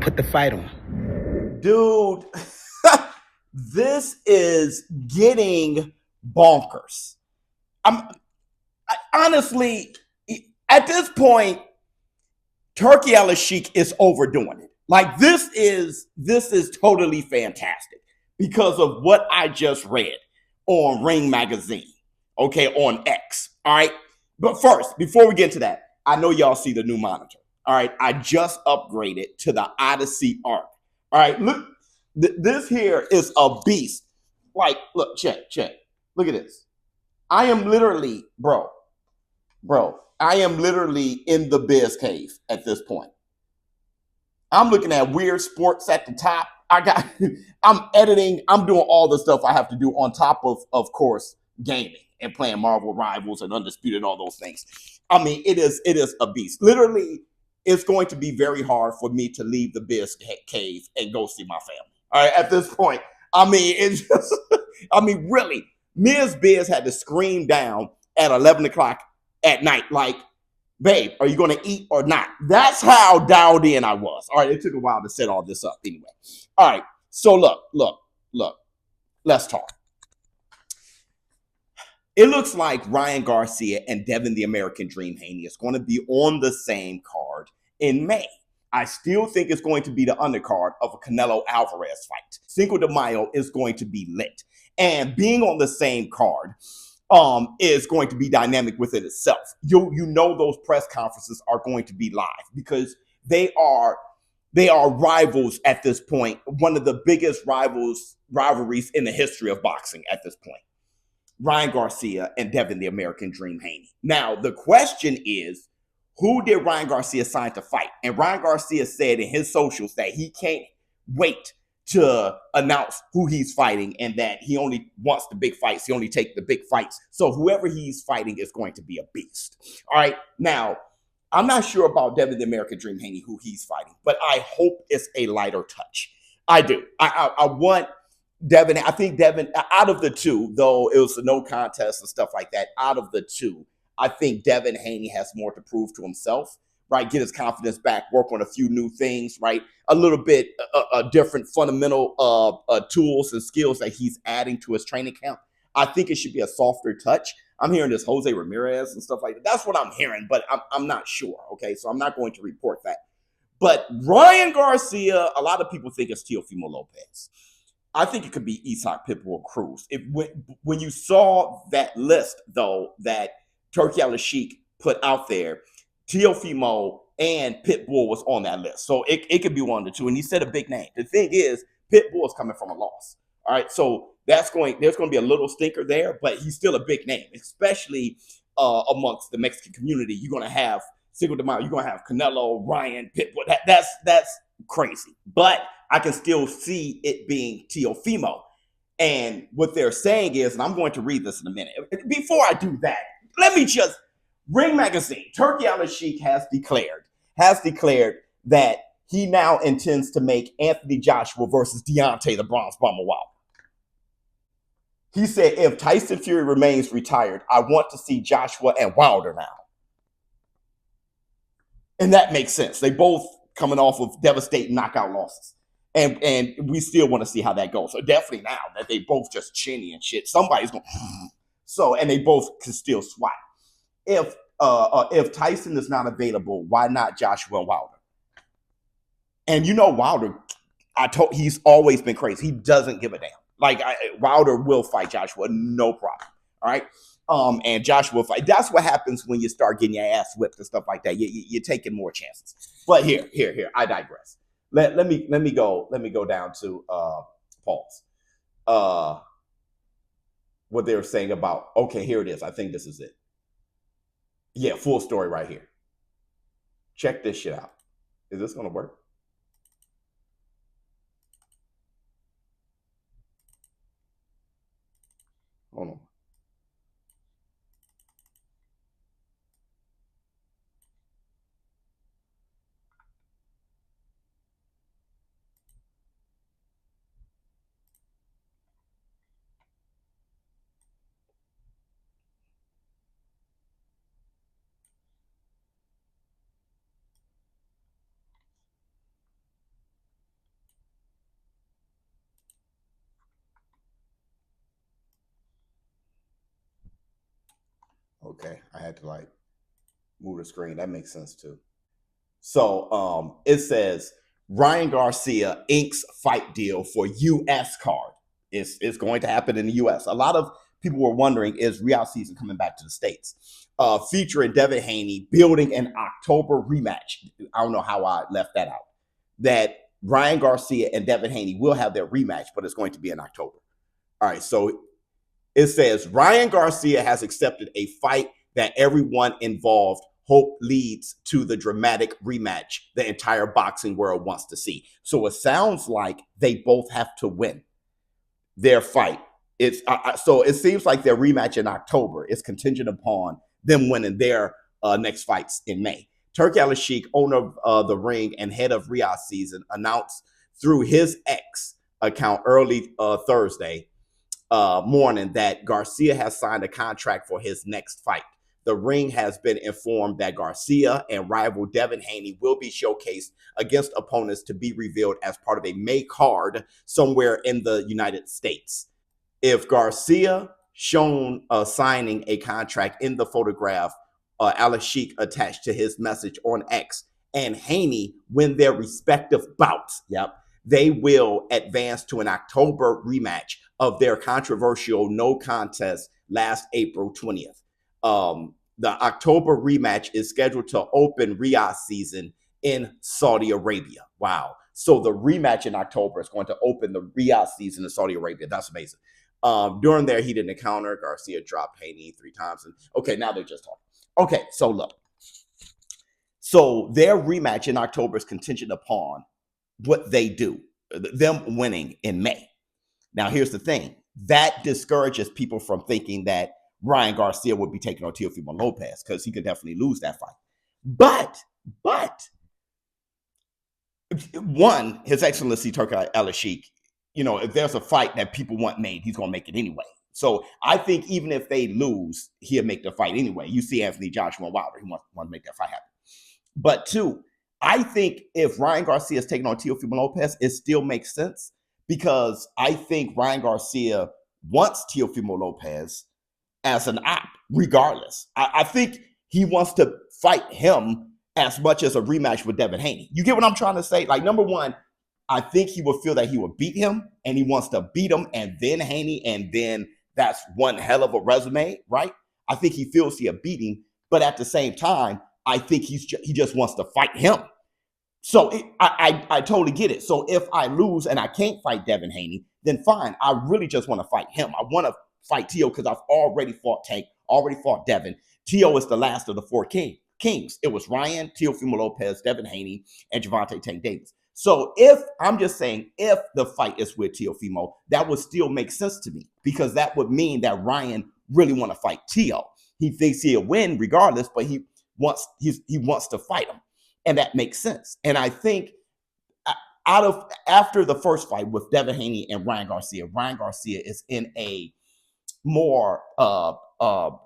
put the fight on. Dude, this is getting bonkers. Honestly, at this point, Turkey Al-Sheikh is overdoing it. Like this is totally fantastic because of what I just read on Ring Magazine, okay, on X. All right. But first, before we get into that, I know y'all see the new monitor. All right. I just upgraded to the Odyssey Arc. All right. Look, this here is a beast. Like, look, check. Look at this. I am literally, bro, I am literally in the Biz cave at this point. I'm looking at weird sports at the top. I'm editing. I'm doing all the stuff I have to do on top of course, gaming and playing Marvel Rivals and Undisputed and all those things. I mean, it is a beast. Literally, it's going to be very hard for me to leave the Biz cave and go see my family. All right, at this point, I mean, it's just, I mean, really, Ms. Biz had to scream down at 11 o'clock at night, like, babe, are you going to eat or not? That's how dialed in I was. All right, it took a while to set all this up anyway. All right, so look. Let's talk. It looks like Ryan Garcia and Devin the American Dream Haney is going to be on the same card in May. I still think it's going to be the undercard of a Canelo Alvarez fight. Cinco de Mayo is going to be lit. And being on the same card is going to be dynamic within itself. You know those press conferences are going to be live because they are rivals at this point, one of the biggest rivalries in the history of boxing at this point. Ryan Garcia and Devin the American Dream Haney. Now, the question is, who did Ryan Garcia sign to fight? And Ryan Garcia said in his socials that he can't wait to announce who he's fighting and that he only wants the big fights. He only takes the big fights. So whoever he's fighting is going to be a beast. All right. Now, I'm not sure about Devin the American Dream Haney, who he's fighting, but I hope it's a lighter touch. I do. I want Devin. I think Devin, out of the two, though it was a no contest and stuff like that, out of the two, I think Devin Haney has more to prove to himself, right? Get his confidence back, work on a few new things, right? A little bit different fundamental tools and skills that he's adding to his training camp. I think it should be a softer touch. I'm hearing this Jose Ramirez and stuff like that. That's what I'm hearing, but I'm not sure, okay? So I'm not going to report that. But Ryan Garcia, a lot of people think it's Teofimo Lopez. I think it could be Isak Pitbull Cruz. When you saw that list, though, that Turkey Al-Sheikh put out there, Teofimo and Pitbull was on that list. So it could be one of the two. And he said a big name. The thing is, Pitbull is coming from a loss. All right. So there's going to be a little stinker there, but he's still a big name, especially amongst the Mexican community. You're going to have Cinco de Mayo. You're going to have Canelo, Ryan, Pitbull. That's crazy. But I can still see it being Teofimo. And what they're saying is, and I'm going to read this in a minute. Before I do that, let me just, Ring Magazine, Turkey Al-Sheikh has declared that he now intends to make Anthony Joshua versus Deontay the Bronze Bomber Wilder. He said, if Tyson Fury remains retired, I want to see Joshua and Wilder now. And that makes sense. They both coming off of devastating knockout losses. And we still want to see how that goes. So definitely now that they both just chinny and shit, somebody's going so, and they both can still swat. If Tyson is not available, why not Joshua and Wilder? And you know Wilder, he's always been crazy. He doesn't give a damn. Like Wilder will fight Joshua, no problem. All right. And Joshua fight. That's what happens when you start getting your ass whipped and stuff like that. You're taking more chances. But here, I digress. Let me go down to Paul's. What they were saying about, okay, here it is. I think this is it. Yeah, full story right here. Check this shit out. Is this gonna work? Hold on. Okay, I had to like move the screen. That makes sense too. So it says Ryan Garcia inks fight deal for U.S. card. It's going to happen in the U.S. A lot of people were wondering, is Real season coming back to the States? Featuring Devin Haney building an October rematch. I don't know how I left that out. That Ryan Garcia and Devin Haney will have their rematch, but it's going to be in October. All right, so it says Ryan Garcia has accepted a fight that everyone involved hope leads to the dramatic rematch the entire boxing world wants to see. So it sounds like they both have to win their fight. It's so it seems like their rematch in October is contingent upon them winning their next fights in May. Turki Al-Sheikh, owner of the ring and head of Riyadh season, announced through his X account early Thursday morning that Garcia has signed a contract for his next fight. The ring has been informed that Garcia and rival Devin Haney will be showcased against opponents to be revealed as part of a May card somewhere in the United States. If Garcia shown signing a contract in the photograph Al-Sheikh attached to his message on X, and Haney win their respective bouts, they will advance to an October rematch of their controversial no contest last April 20th. The October rematch is scheduled to open Riyadh season in Saudi Arabia. Wow. So the rematch in October is going to open the Riyadh season in Saudi Arabia. That's amazing. During their heated encounter, Garcia dropped Haney 3 times. And okay, now they're just talking. Okay, so look. So their rematch in October is contingent upon what they do, them winning in May. Now, here's the thing. That discourages people from thinking that Ryan Garcia would be taking on Teofimo Lopez because he could definitely lose that fight. But one, His Excellency Turki Al-Sheikh, if there's a fight that people want made, he's going to make it anyway. So I think even if they lose, he'll make the fight anyway. You see Anthony Joshua and Wilder, he wants to make that fight happen. But two, I think if Ryan Garcia is taking on Teofimo Lopez, it still makes sense because I think Ryan Garcia wants Teofimo Lopez as an op, regardless. I think he wants to fight him as much as a rematch with Devin Haney. You get what I'm trying to say? Like, number one, I think he would feel that he would beat him, and he wants to beat him and then Haney, and then that's one hell of a resume, right? I think he feels he'll beat him, but at the same time, I think he just wants to fight him. So I totally get it. So if I lose and I can't fight Devin Haney, then fine. I really just want to fight him. I want to fight Teo because I've already fought Tank, already fought Devin. Teo is the last of the 4 kings. It was Ryan, Teofimo Lopez, Devin Haney, and Gervonta Tank Davis. So if the fight is with Teofimo, that would still make sense to me because that would mean that Ryan really want to fight Teo. He thinks he'll win regardless, but he wants to fight him, and that makes sense. And I think after the first fight with Devin Haney and Ryan Garcia is in a more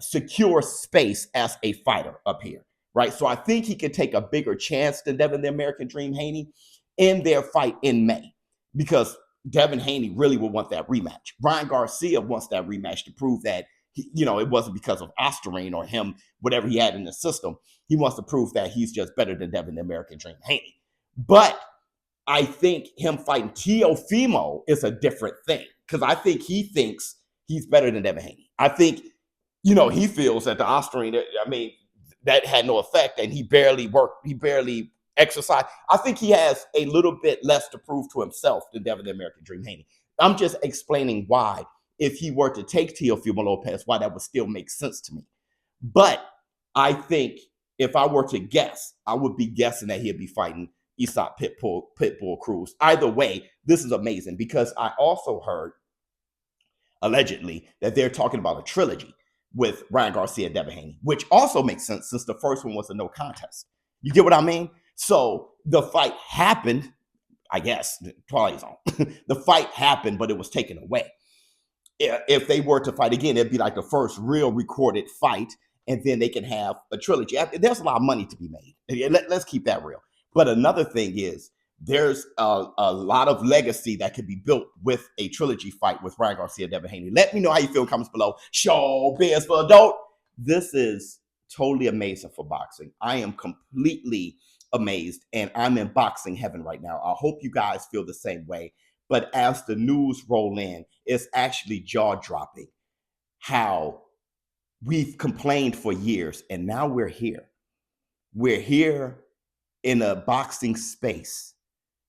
secure space as a fighter up here, right? So I think he could take a bigger chance than Devin the American Dream Haney in their fight in May because Devin Haney really would want that rematch. Ryan Garcia wants that rematch to prove that it wasn't because of Osterine or him, whatever he had in the system. He wants to prove that he's just better than Devin the American Dream Haney. But I think him fighting Teofimo is a different thing because I think he thinks he's better than Devin Haney. I think, he feels that the Osterine, that had no effect and he barely worked, he barely exercised. I think he has a little bit less to prove to himself than Devin the American Dream Haney. I'm just explaining why, if he were to take Teofimo Lopez, why that would still make sense to me. But I think if I were to guess, I would be guessing that he'd be fighting Isaac Pitbull Cruz. Either way, this is amazing because I also heard allegedly that they're talking about a trilogy with Ryan Garcia and Devin Haney, which also makes sense since the first one was a no contest. You get what I mean? So the fight happened, I guess, Twilight Zone. The fight happened, but it was taken away. If they were to fight again, it'd be like the first real recorded fight, and then they can have a trilogy. There's a lot of money to be made. Let's keep that real. But another thing is, there's a lot of legacy that could be built with a trilogy fight with Ryan Garcia and Devin Haney. Let me know how you feel in comments below. ShowBizz for Adult. This is totally amazing for boxing. I am completely amazed, and I'm in boxing heaven right now. I hope you guys feel the same way. But as the news roll in, it's actually jaw-dropping how we've complained for years, and now we're here. We're here in a boxing space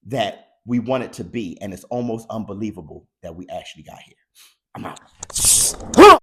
that we want it to be, and it's almost unbelievable that we actually got here. I'm out.